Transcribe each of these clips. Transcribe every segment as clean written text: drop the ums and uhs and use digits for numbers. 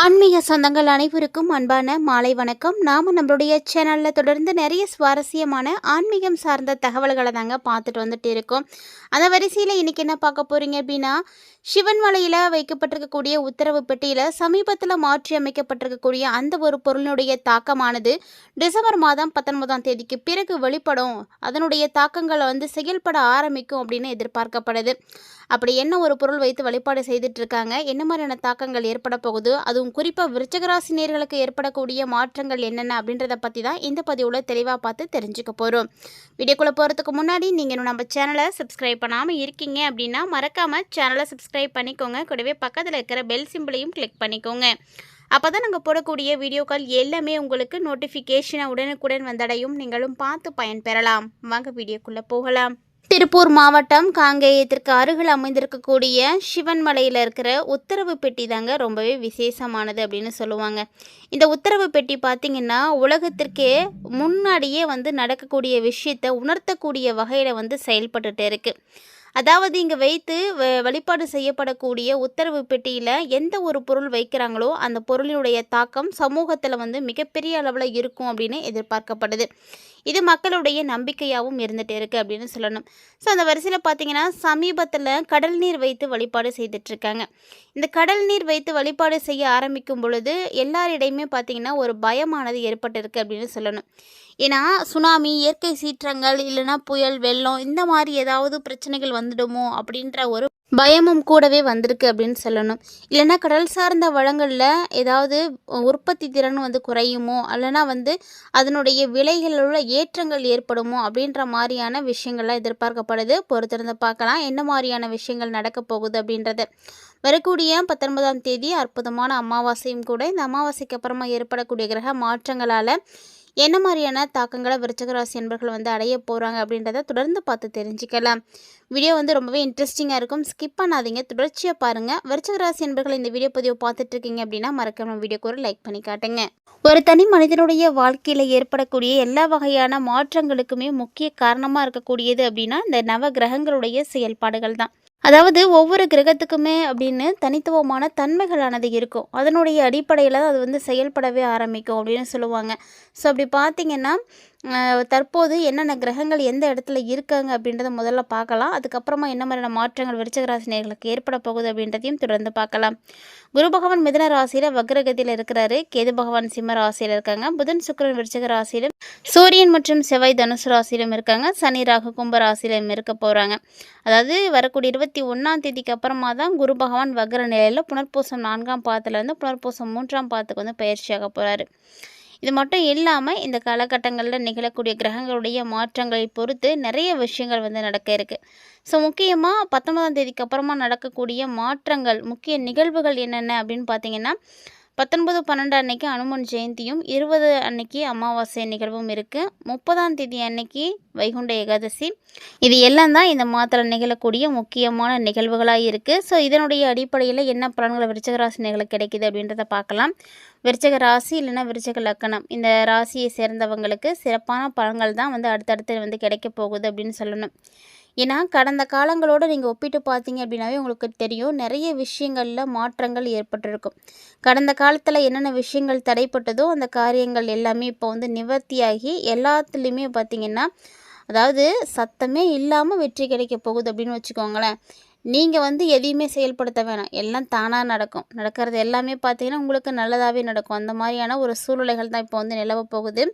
ஆன்மீக சொந்தங்கள் அனைவருக்கும் அன்பான மாலை வணக்கம். நம்மளுடைய சேனலில் தொடர்ந்து நிறைய சுவாரஸ்யமான ஆன்மீகம் சார்ந்த தகவல்களை தாங்க பார்த்துட்டு வந்துட்டு இருக்கோம். அந்த வரிசையில் இன்றைக்கி என்ன பார்க்க போகிறீங்க அப்படின்னா, சிவன் மலையில் வைக்கப்பட்டிருக்கக்கூடிய உத்தரவு பெட்டியில் சமீபத்தில் மாற்றி அமைக்கப்பட்டிருக்கக்கூடிய அந்த ஒரு பொருளினுடைய தாக்கமானது டிசம்பர் மாதம் 19ஆம் தேதிக்கு பிறகு வெளிப்படும், அதனுடைய தாக்கங்களை செயல்பட ஆரம்பிக்கும் அப்படின்னு எதிர்பார்க்கப்படுது. அப்படி என்ன ஒரு பொருள் வைத்து வழிபாடு செய்துட்டு இருக்காங்க, என்ன மாதிரியான தாக்கங்கள் ஏற்பட போகுது, அதுவும் குறிப்பாக விருச்சிகராசி நேயர்களுக்கு ஏற்படக்கூடிய மாற்றங்கள் என்னென்ன அப்படின்றத பற்றி தான் இந்த பதிவில் தெளிவாக பார்த்து தெரிஞ்சுக்க போகிறோம். வீடியோக்குள்ளே போகிறதுக்கு முன்னாடி நீங்கள் இன்னும் நம்ம சேனலை சப்ஸ்கிரைப் பண்ணாமல் இருக்கீங்க அப்படின்னா மறக்காமல் சேனலை சப்ஸ்கிரைப் பண்ணிக்கோங்க. கூடவே பக்கத்தில் இருக்கிற பெல் சிம்பிளையும் கிளிக் பண்ணிக்கோங்க. அப்போ தான் நாங்கள் போடக்கூடிய வீடியோக்கள் எல்லாமே உங்களுக்கு நோட்டிஃபிகேஷனை உடனுக்குடன் வந்தடையும், நீங்களும் பார்த்து பயன்பெறலாம். வாங்க வீடியோக்குள்ளே போகலாம். திருப்பூர் மாவட்டம் காங்கேயத்திற்கு அருகில் அமைந்திருக்கக்கூடிய சிவன் மலையில் இருக்கிற உத்தரவு பெட்டி தாங்க ரொம்பவே விசேஷமானது அப்படின்னு சொல்லுவாங்க. இந்த உத்தரவு பெட்டி பார்த்திங்கன்னா உலகத்திற்கே முன்னாடியே நடக்கக்கூடிய விஷயத்தை உணர்த்தக்கூடிய வகையில் செயல்பட்டுட்டு இருக்குது. அதாவது இங்கே வைத்து வழிபாடு செய்யப்படக்கூடிய உத்தரவு பெட்டியில் எந்த ஒரு பொருள் வைக்கிறாங்களோ அந்த பொருளினுடைய தாக்கம் சமூகத்தில் மிகப்பெரிய அளவில் இருக்கும் அப்படின்னு எதிர்பார்க்கப்படுது. இது மக்களுடைய நம்பிக்கையாகவும் இருந்துகிட்டு இருக்குது அப்படின்னு சொல்லணும். ஸோ அந்த வரிசையில் பார்த்திங்கன்னா சமீபத்தில் கடல் நீர் வைத்து வழிபாடு செய்துட்ருக்காங்க. இந்த கடல் நீர் வைத்து வழிபாடு செய்ய ஆரம்பிக்கும் பொழுது எல்லாரிடையுமே பார்த்திங்கன்னா ஒரு பயமானது ஏற்பட்டிருக்கு அப்படின்னு சொல்லணும். ஏன்னா சுனாமி, இயற்கை சீற்றங்கள், இல்லைனா புயல், வெள்ளம், இந்த மாதிரி ஏதாவது பிரச்சனைகள் வந்துடுமோ அப்படின்ற ஒரு பயமும் கூடவே வந்திருக்கு அப்படின்னு சொல்லணும். இல்லைனா கடல் சார்ந்த வளங்களில் ஏதாவது உற்பத்தி திறன் குறையுமோ, இல்லைனா அதனுடைய விலைகளில் உள்ள ஏற்றங்கள் ஏற்படுமோ அப்படின்ற மாதிரியான விஷயங்கள்லாம் எதிர்பார்க்கப்படுது. பொறுத்திருந்து பார்க்கலாம் என்ன மாதிரியான விஷயங்கள் நடக்க போகுது அப்படின்றது. வரக்கூடிய 19ஆம் தேதி அற்புதமான அமாவாசையும் கூட. இந்த அமாவாசைக்கு அப்புறமா ஏற்படக்கூடிய கிரக மாற்றங்களால் என்ன மாதிரியான தாக்கங்களை விருச்சிகராசி என்பர்கள் அடைய போகிறாங்க அப்படின்றத தொடர்ந்து பார்த்து தெரிஞ்சுக்கலாம். வீடியோ ரொம்பவே இன்ட்ரெஸ்டிங்காக இருக்கும், ஸ்கிப் பண்ணாதீங்க, தொடர்ச்சியாக பாருங்கள். விருச்சிகராசி என்பர்கள் இந்த வீடியோ பதிவு பார்த்துட்ருக்கீங்க அப்படின்னா மறக்காம வீடியோக்கு ஒரு லைக் பண்ணி காட்டுங்க. ஒரு தனி மனிதனுடைய வாழ்க்கையில் ஏற்படக்கூடிய எல்லா வகையான மாற்றங்களுக்குமே முக்கிய காரணமாக இருக்கக்கூடியது அப்படின்னா இந்த நவ கிரகங்களுடைய செயல்பாடுகள் தான். அதாவது ஒவ்வொரு கிரகத்துக்குமே அப்படின்னு தனித்துவமான தன்மைகளானது இருக்கும். அதனுடைய அடிப்படையில் தான் அது செயல்படவே ஆரம்பிக்கும் அப்படின்னு சொல்லுவாங்க. ஸோ அப்படி பார்த்திங்கன்னா தற்போது என்னென்ன கிரகங்கள் எந்த இடத்துல இருக்காங்க அப்படின்றத முதல்ல பார்க்கலாம். அதுக்கப்புறமா என்ன மாதிரியான மாற்றங்கள் விருச்சிகராசி நேயர்களுக்கு ஏற்பட போகுது அப்படின்றதையும் தொடர்ந்து பார்க்கலாம். குரு பகவான் மிதுன ராசியில் வக்ரகதியில் இருக்கிறாரு. கேது பகவான் சிம்ம ராசியில் இருக்காங்க. புதன் சுக்கிரன் விருச்சிக ராசியிலும், சூரியன் மற்றும் செவ்வாய் தனுசு ராசியிலும் இருக்காங்க. சனி ராகு கும்ப ராசியிலும் இருக்க போகிறாங்க. அதாவது வரக்கூடிய 21ஆம் தேதிக்கு அப்புறமா தான் குரு பகவான் வக்ர நிலையில் புனர்பூசம் 4ஆம் பாதத்துலேருந்து புனர்பூசம் 3ஆம் பாதத்துக்கு பயிற்சியாக போகிறாரு. இது மட்டும் இல்லாமல் இந்த காலகட்டங்களில் நிகழக்கூடிய கிரகங்களுடைய மாற்றங்களை பொறுத்து நிறைய விஷயங்கள் நடக்க இருக்குது. ஸோ முக்கியமாக 19ஆம் தேதிக்கு அப்புறமா நடக்கக்கூடிய மாற்றங்கள், முக்கிய நிகழ்வுகள் என்னென்ன அப்படின்னு பார்த்தீங்கன்னா 19/12 அன்னைக்கு அனுமன் ஜெயந்தியும், 20 அன்னைக்கு அமாவாசை நிகழ்வும் இருக்குது. 30ஆம் தேதி அன்னைக்கு வைகுண்ட ஏகாதசி. இது எல்லாம் தான் இந்த மாதத்தில் நிகழக்கூடிய முக்கியமான நிகழ்வுகளாக இருக்குது. ஸோ இதனுடைய அடிப்படையில் என்ன பலன்கள் விருச்சிகராசி நேயர்களுக்கு கிடைக்குது அப்படின்றத பார்க்கலாம். விருச்சிக ராசி இல்லைன்னா விருச்சிக லக்கணம் இந்த ராசியை சேர்ந்தவங்களுக்கு சிறப்பான பலன்கள் தான் அடுத்தடுத்து கிடைக்க போகுது அப்படின்னு சொல்லணும். ஏன்னா கடந்த காலங்களோடு நீங்கள் ஒப்பிட்டு பார்த்தீங்க அப்படின்னாவே உங்களுக்கு தெரியும் நிறைய விஷயங்களில் மாற்றங்கள் ஏற்பட்டிருக்கும். கடந்த காலத்தில் என்னென்ன விஷயங்கள் தடைப்பட்டதோ அந்த காரியங்கள் எல்லாமே இப்போ நிவர்த்தியாகி எல்லாத்துலேயுமே பார்த்திங்கன்னா அதாவது சத்தமே இல்லாமல் வெற்றி கிடைக்க போகுது அப்படின்னு வச்சுக்கோங்களேன். நீங்கள் எதையுமே செயல்படுத்த வேணாம், எல்லாம் தானாக நடக்கும். நடக்கிறது எல்லாமே பார்த்தீங்கன்னா உங்களுக்கு நல்லதாகவே நடக்கும். அந்த மாதிரியான ஒரு சூழ்நிலைகள் தான் இப்போ நிலவ போகுது.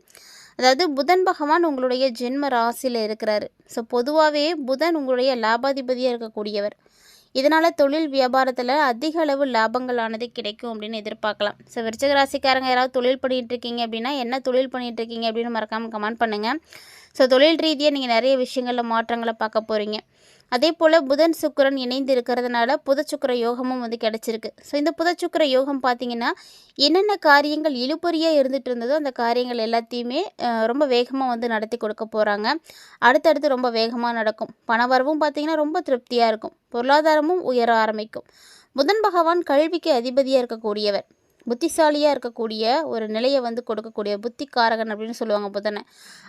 அதாவது புதன் பகவான் உங்களுடைய ஜென்ம ராசியில் இருக்கிறாரு. ஸோ பொதுவாகவே புதன் உங்களுடைய லாபாதிபதியாக இருக்கக்கூடியவர். இதனால் தொழில் வியாபாரத்தில் அதிக அளவு லாபங்களானது கிடைக்கும் அப்படின்னு எதிர்பார்க்கலாம். ஸோ விருச்சிக ராசிக்காரங்க யாராவது தொழில் பண்ணிகிட்ருக்கீங்க அப்படின்னா என்ன தொழில் பண்ணிகிட்ருக்கீங்க அப்படின்னு மறக்காமல் கமெண்ட் பண்ணுங்கள். ஸோ தொழில் ரீதியாக நீங்கள் நிறைய விஷயங்களில் மாற்றங்களை பார்க்க போகிறீங்க. அதே போல் புதன் சுக்கிரன் இணைந்து இருக்கிறதுனால புதச்சுக்கிர யோகமும் கிடச்சிருக்கு. ஸோ இந்த புதச்சுக்கிர யோகம் பார்த்திங்கன்னா என்னென்ன காரியங்கள் இழுபறியாக இருந்துகிட்டு இருந்ததோ அந்த காரியங்கள் எல்லாத்தையுமே ரொம்ப வேகமாக நடத்தி கொடுக்க போகிறாங்க. அடுத்தடுத்து ரொம்ப வேகமாக நடக்கும். பணவரவும் பார்த்திங்கன்னா ரொம்ப திருப்தியாக இருக்கும். பொருளாதாரமும் உயர ஆரம்பிக்கும். புதன் பகவான் கல்விக்கு அதிபதியாக இருக்கக்கூடியவர். புத்திசாலியாக இருக்கக்கூடிய ஒரு நிலையை வந்து கொடுக்கக்கூடிய புத்திக்காரகன் அப்படின்னு சொல்லுவாங்க புதனை.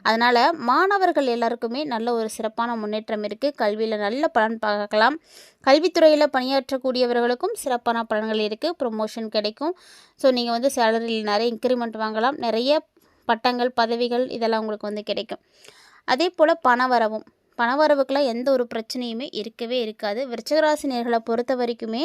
அதனால் மாணவர்கள் எல்லாருக்குமே நல்ல ஒரு சிறப்பான முன்னேற்றம் இருக்குது. கல்வியில் நல்ல பலன் பார்க்கலாம். கல்வித்துறையில் பணியாற்றக்கூடியவர்களுக்கும் சிறப்பான பலன்கள் இருக்குது. ப்ரொமோஷன் கிடைக்கும். ஸோ நீங்கள் வந்து சேலரியில் நிறைய இன்க்ரிமெண்ட் வாங்கலாம். நிறைய பட்டங்கள் பதவிகள் இதெல்லாம் உங்களுக்கு வந்து கிடைக்கும். அதே போல் பணவரவுக்கெலாம் எந்த ஒரு பிரச்சனையுமே இருக்கவே இருக்காது. விருச்சிகராசி நேயர்களை பொறுத்த வரைக்குமே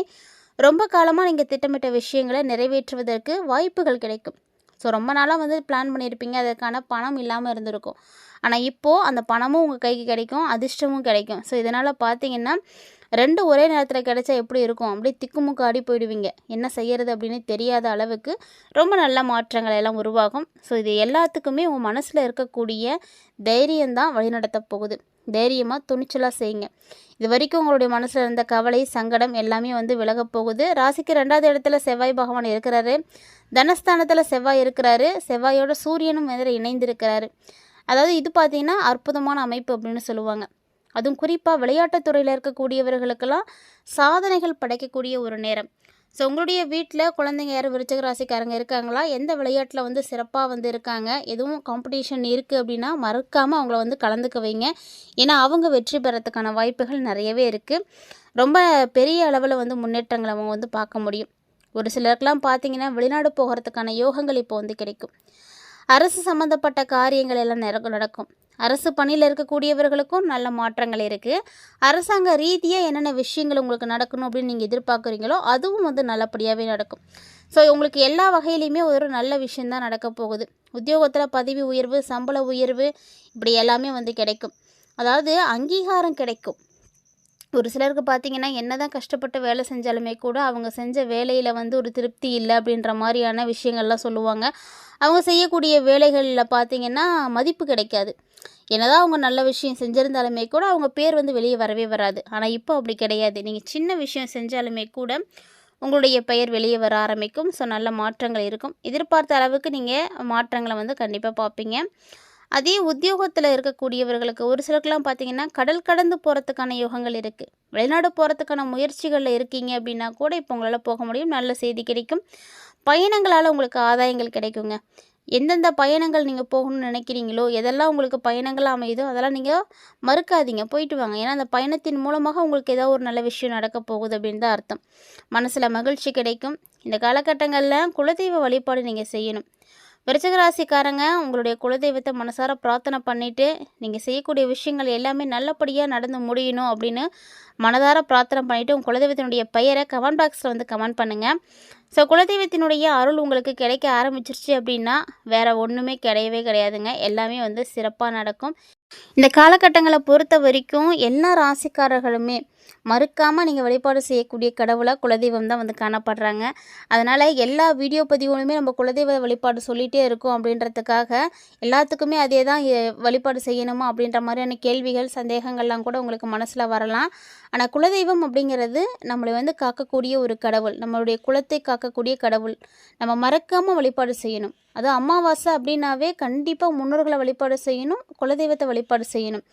ரொம்ப காலமாக நீங்கள் திட்டமிட்ட விஷயங்களை நிறைவேற்றுவதற்கு வாய்ப்புகள் கிடைக்கும். ஸோ ரொம்ப நாளாக வந்து பிளான் பண்ணியிருப்பீங்க, அதற்கான பணம் இல்லாமல் இருந்திருக்கும். ஆனால் இப்போது அந்த பணமும் உங்கள் கைக்கு கிடைக்கும், அதிர்ஷ்டமும் கிடைக்கும். ஸோ இதனால் பார்த்தீங்கன்னா 2 ஒரே நேரத்தில் கிடைச்சா எப்படி இருக்கும், அப்படியே திக்குமுக்கு ஆடி போயிடுவீங்க. என்ன செய்கிறது அப்படின்னு தெரியாத அளவுக்கு ரொம்ப நல்ல மாற்றங்கள் எல்லாம் உருவாகும். ஸோ இது எல்லாத்துக்குமே உங்கள் மனசில் இருக்கக்கூடிய தைரியம்தான் வழிநடத்த போகுது. தைரியமாக துணிச்சலாக செய்யுங்க. இது வரைக்கும் உங்களுடைய மனசில் இருந்த கவலை சங்கடம் எல்லாமே வந்து விலகப் போகுது. ராசிக்கு 2வது இடத்துல செவ்வாய் பகவான் இருக்கிறாரு. தனஸ்தானத்தில் செவ்வாய் இருக்கிறாரு. செவ்வாயோட சூரியனும் வேறு இணைந்திருக்கிறாரு. அதாவது இது பார்த்திங்கன்னா அற்புதமான அமைப்பு அப்படின்னு சொல்லுவாங்க. அதுவும் குறிப்பாக விளையாட்டுத்துறையில் இருக்கக்கூடியவர்களுக்கெல்லாம் சாதனைகள் படைக்கக்கூடிய ஒரு நேரம். ஸோ உங்களுடைய வீட்டில் குழந்தைங்க யாரும் விருச்சிக ராசிக்காரங்க இருக்காங்களா, எந்த விளையாட்டில் வந்து சிறப்பாக வந்து இருக்காங்க, எதுவும் காம்படிஷன் இருக்குது அப்படின்னா மறக்காமல் அவங்கள வந்து கலந்துக்க வைங்க. ஏன்னா அவங்க வெற்றி பெறத்துக்கான வாய்ப்புகள் நிறையவே இருக்குது. ரொம்ப பெரிய அளவில் வந்து முன்னேற்றங்களை அவங்க வந்து பார்க்க முடியும். ஒரு சிலருக்கெலாம் பார்த்திங்கன்னா வெளிநாடு போகிறதுக்கான யோகங்கள் இப்போ வந்து கிடைக்கும். அரசு சம்மந்தப்பட்ட காரியங்கள் எல்லாம் நடக்கும். அரசு பணியில் இருக்கக்கூடியவர்களுக்கும் நல்ல மாற்றங்கள் இருக்குது. அரசாங்க ரீதியாக என்னென்ன விஷயங்கள் உங்களுக்கு நடக்கணும் அப்படின்னு நீங்கள் எதிர்பார்க்குறீங்களோ அதுவும் வந்து நல்லபடியாகவே நடக்கும். ஸோ உங்களுக்கு எல்லா வகையிலையுமே ஒரு நல்ல விஷயந்தான் நடக்க போகுது. உத்தியோகத்தில் பதவி உயர்வு, சம்பள உயர்வு இப்படி எல்லாமே வந்து கிடைக்கும். அதாவது அங்கீகாரம் கிடைக்கும். ஒரு சிலருக்கு பார்த்திங்கன்னா என்ன தான் கஷ்டப்பட்டு வேலை செஞ்சாலுமே கூட அவங்க செஞ்ச வேலையில் வந்து ஒரு திருப்தி இல்லை அப்படின்ற மாதிரியான விஷயங்கள்லாம் சொல்லுவாங்க. அவங்க செய்யக்கூடிய வேலைகளில் பார்த்திங்கன்னா மதிப்பு கிடைக்காது. என்னதான் அவங்க நல்ல விஷயம் செஞ்சுருந்தாலுமே கூட அவங்க பேர் வந்து வெளியே வரவே வராது. ஆனால் இப்போ அப்படி கிடையாது. நீங்கள் சின்ன விஷயம் செஞ்சாலுமே கூட உங்களுடைய பெயர் வெளியே வர ஆரம்பிக்கும். ஸோ நல்ல மாற்றங்கள் இருக்கும். எதிர்பார்த்த அளவுக்கு நீங்கள் மாற்றங்களை வந்து கண்டிப்பாக பார்ப்பீங்க. அதே உத்தியோகத்தில் இருக்கக்கூடியவர்களுக்கு ஒரு சிலருக்குலாம் பார்த்திங்கன்னா கடல் கடந்து போகிறதுக்கான யோகங்கள் இருக்குது. வெளிநாடு போகிறதுக்கான முயற்சிகளில் இருக்கீங்க அப்படின்னா கூட இப்போ உங்களால் போக முடியும். நல்ல செய்தி கிடைக்கும். பயணங்களால் உங்களுக்கு ஆதாயங்கள் கிடைக்குங்க. எந்தெந்த பயணங்கள் நீங்கள் போகணும்னு நினைக்கிறீங்களோ, எதெல்லாம் உங்களுக்கு பயணங்களாக அமையுதோ அதெல்லாம் நீங்கள் மறுக்காதீங்க, போயிட்டு வாங்க. ஏன்னா அந்த பயணத்தின் மூலமாக உங்களுக்கு ஏதோ ஒரு நல்ல விஷயம் நடக்க போகுது அப்படின்னு தான் அர்த்தம். மனசில் மகிழ்ச்சி கிடைக்கும். இந்த காலகட்டங்களில் குலதெய்வ வழிபாடு நீங்கள் செய்யணும். விருச்சிக ராசிக்காரங்க உங்களுடைய குலதெய்வத்தை மனசார பிரார்த்தனை பண்ணிவிட்டு நீங்கள் செய்யக்கூடிய விஷயங்கள் எல்லாமே நல்லபடியாக நடந்து முடியணும் அப்படின்னு மனதார பிரார்த்தனை பண்ணிவிட்டு உங்கள் குலதெய்வத்தினுடைய பெயரை கமெண்ட் பாக்ஸில் வந்து கமெண்ட் பண்ணுங்கள். ஸோ குலதெய்வத்தினுடைய அருள் உங்களுக்கு கிடைக்க ஆரம்பிச்சிருச்சு அப்படின்னா வேறு ஒன்றுமே கிடையவே கிடையாதுங்க. எல்லாமே வந்து சிறப்பாக நடக்கும். இந்த காலகட்டங்களை பொறுத்த வரைக்கும் எல்லா ராசிக்காரர்களுமே மறுக்காமல் நீங்கள் வழிபாடு செய்யக்கூடிய கடவுளாக குலதெய்வம் தான் வந்து காணப்படுறாங்க. அதனால் எல்லா வீடியோ பதிவுகளுமே நம்ம குலதெய்வ வழிபாடு சொல்லிகிட்டே இருக்கோம் அப்படின்றதுக்காக எல்லாத்துக்குமே அதே தான் வழிபாடு செய்யணுமா அப்படின்ற மாதிரியான கேள்விகள் சந்தேகங்கள்லாம் கூட உங்களுக்கு மனசில் வரலாம். ஆனால் குலதெய்வம் அப்படிங்கிறது நம்மளை வந்து காக்கக்கூடிய ஒரு கடவுள், நம்மளுடைய குலத்தை காக்கக்கூடிய கடவுள். நம்ம மறக்காமல் வழிபாடு செய்யணும். அது அமாவாசை அப்படின்னாவே கண்டிப்பாக முன்னோர்களை வழிபாடு செய்யணும், குலதெய்வத்தை வழிபாடு செய்யணும்.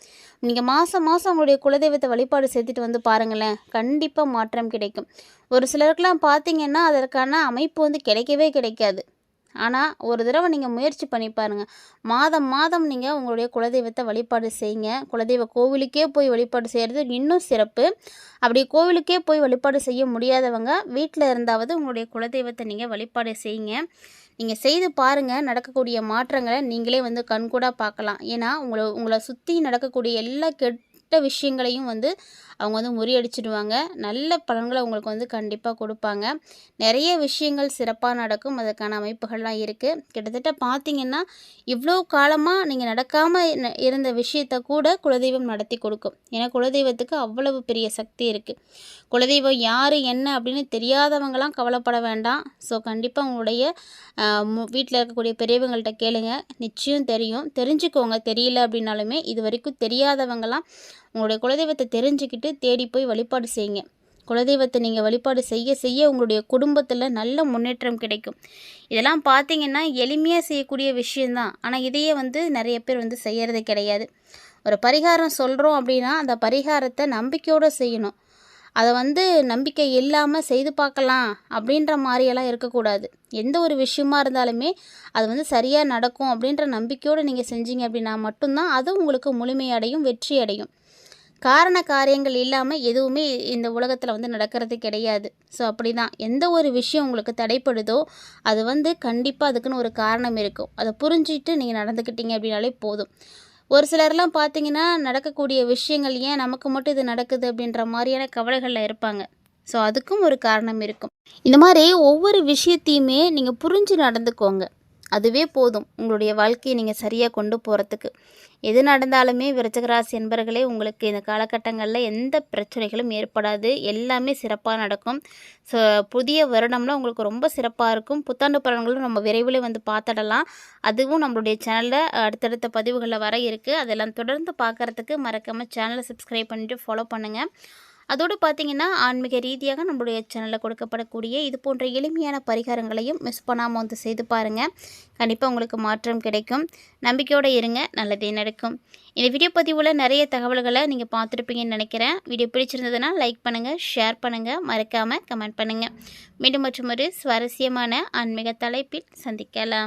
நீங்கள் மாதம் மாதம் உங்களுடைய குலதெய்வத்தை வழிபாடு செய்துட்டு வந்து பாருங்களேன், கண்டிப்பாக மாற்றம் கிடைக்கும். ஒரு சிலருக்கெலாம் பார்த்திங்கன்னா அதற்கான அமைப்பு வந்து கிடைக்கவே கிடைக்காது. ஆனால் ஒரு தடவை நீங்கள் முயற்சி பண்ணி பாருங்கள். மாதம் மாதம் நீங்கள் உங்களுடைய குலதெய்வத்தை வழிபாடு செய்யுங்க. குலதெய்வ கோவிலுக்கே போய் வழிபாடு செய்கிறது இன்னும் சிறப்பு. அப்படி கோவிலுக்கே போய் வழிபாடு செய்ய முடியாதவங்க வீட்டில் இருந்தாவது உங்களுடைய குலதெய்வத்தை நீங்கள் வழிபாடு செய்யுங்க. நீங்கள் செய்து பாருங்கள், நடக்கக்கூடிய மாற்றங்களை நீங்களே வந்து கண்கூடாக பார்க்கலாம். ஏன்னா உங்களை சுற்றி நடக்கக்கூடிய எல்லா கெட்ட விஷயங்களையும் வந்து அவங்க வந்து முறியடிச்சிடுவாங்க. நல்ல பலன்களை உங்களுக்கு வந்து கண்டிப்பாக கொடுப்பாங்க. நிறைய விஷயங்கள் சிறப்பாக நடக்கும். அதற்கான அமைப்புகள்லாம் இருக்குது. கிட்டத்தட்ட பார்த்திங்கன்னா இவ்வளோ காலமாக நீங்கள் நடக்காமல் இருந்த விஷயத்தை கூட குலதெய்வம் நடத்தி கொடுக்கும். ஏன்னா குலதெய்வத்துக்கு அவ்வளவு பெரிய சக்தி இருக்குது. குலதெய்வம் யார் என்ன அப்படின்னு தெரியாதவங்களாம் கவலைப்பட வேண்டாம். ஸோ கண்டிப்பாக உங்களுடைய வீட்டில் இருக்கக்கூடிய பெரியவங்கள்ட்ட கேளுங்க, நிச்சயம் தெரியும். தெரிஞ்சுக்கோங்க. தெரியல அப்படின்னாலுமே இது வரைக்கும் தெரியாதவங்களாம் உங்களுடைய குலதெய்வத்தை தெரிஞ்சுக்கிட்டு தேடி போய் வழிபாடு செய்யுங்க. குலதெய்வத்தை நீங்கள் வழிபாடு செய்ய செய்ய உங்களுடைய குடும்பத்தில் நல்ல முன்னேற்றம் கிடைக்கும். இதெல்லாம் பார்த்திங்கன்னா எளிமையாக செய்யக்கூடிய விஷயந்தான். ஆனால் இதையே வந்து நிறைய பேர் வந்து செய்கிறது கிடையாது. ஒரு பரிகாரம் சொல்கிறோம் அப்படின்னா அந்த பரிகாரத்தை நம்பிக்கையோடு செய்யணும். அதை வந்து நம்பிக்கை இல்லாமல் செய்து பார்க்கலாம் அப்படின்ற மாதிரியெல்லாம் இருக்கக்கூடாது. எந்த ஒரு விஷயமா இருந்தாலுமே அது வந்து சரியாக நடக்கும் அப்படின்ற நம்பிக்கையோடு நீங்கள் செஞ்சீங்க அப்படின்னா மட்டும்தான் அது உங்களுக்கு முழுமையடையும், வெற்றி அடையும். காரண காரியங்கள் இல்லாமல் எதுவுமே இந்த உலகத்தில் வந்து நடக்கிறது கிடையாது. ஸோ அப்படி தான் எந்த ஒரு விஷயம் உங்களுக்கு தடைப்படுதோ அது வந்து கண்டிப்பாக அதுக்குன்னு ஒரு காரணம் இருக்கும். அதை புரிஞ்சுட்டு நீங்கள் நடந்துக்கிட்டீங்க அப்படின்னாலே போதும். ஒரு சிலர்லாம் பார்த்தீங்கன்னா நடக்கக்கூடிய விஷயங்கள் ஏன் நமக்கு மட்டும் இது நடக்குது அப்படின்ற மாதிரியான கவலைகளில் இருப்பாங்க. ஸோ அதுக்கும் ஒரு காரணம் இருக்கும். இந்த மாதிரி ஒவ்வொரு விஷயத்தையுமே நீங்கள் புரிஞ்சு நடந்துக்கோங்க. அதுவே போதும் உங்களுடைய வாழ்க்கையை நீங்கள் சரியாக கொண்டு போகிறதுக்கு. எது நடந்தாலுமே விருச்சிக ராசி என்பர்களே, உங்களுக்கு இந்த காலகட்டங்களில் எந்த பிரச்சனைகளும் ஏற்படாது. எல்லாமே சிறப்பாக நடக்கும். ஸோ புதிய வருடம்லாம் உங்களுக்கு ரொம்ப சிறப்பாக இருக்கும். புத்தாண்டு பலன்களும் நம்ம விரைவில் வந்து பார்த்துடலாம். அதுவும் நம்மளுடைய சேனலில் அடுத்தடுத்த பதிவுகளில் வர இருக்குது. அதெல்லாம் தொடர்ந்து பார்க்குறதுக்கு மறக்காமல் சேனலை சப்ஸ்கிரைப் பண்ணிவிட்டு ஃபாலோ பண்ணுங்கள். அதோடு பார்த்திங்கன்னா ஆன்மீக ரீதியாக நம்மளுடைய சேனலில் கொடுக்கப்படக்கூடிய இது போன்ற எளிமையான பரிகாரங்களையும் மிஸ் பண்ணாமல் வந்து செய்து பாருங்கள். கண்டிப்பாக உங்களுக்கு மாற்றம் கிடைக்கும். நம்பிக்கையோடு இருங்க, நல்லதே நடக்கும். இந்த வீடியோ பதிவில் நிறைய தகவல்களை நீங்கள் பார்த்துருப்பீங்கன்னு நினைக்கிறேன். வீடியோ பிடிச்சிருந்ததுன்னா லைக் பண்ணுங்கள், ஷேர் பண்ணுங்கள், மறக்காமல் கமெண்ட் பண்ணுங்கள். மீண்டும் மற்றொரு சுவாரஸ்யமான ஆன்மீக தலைப்பில் சந்திக்கலாம்.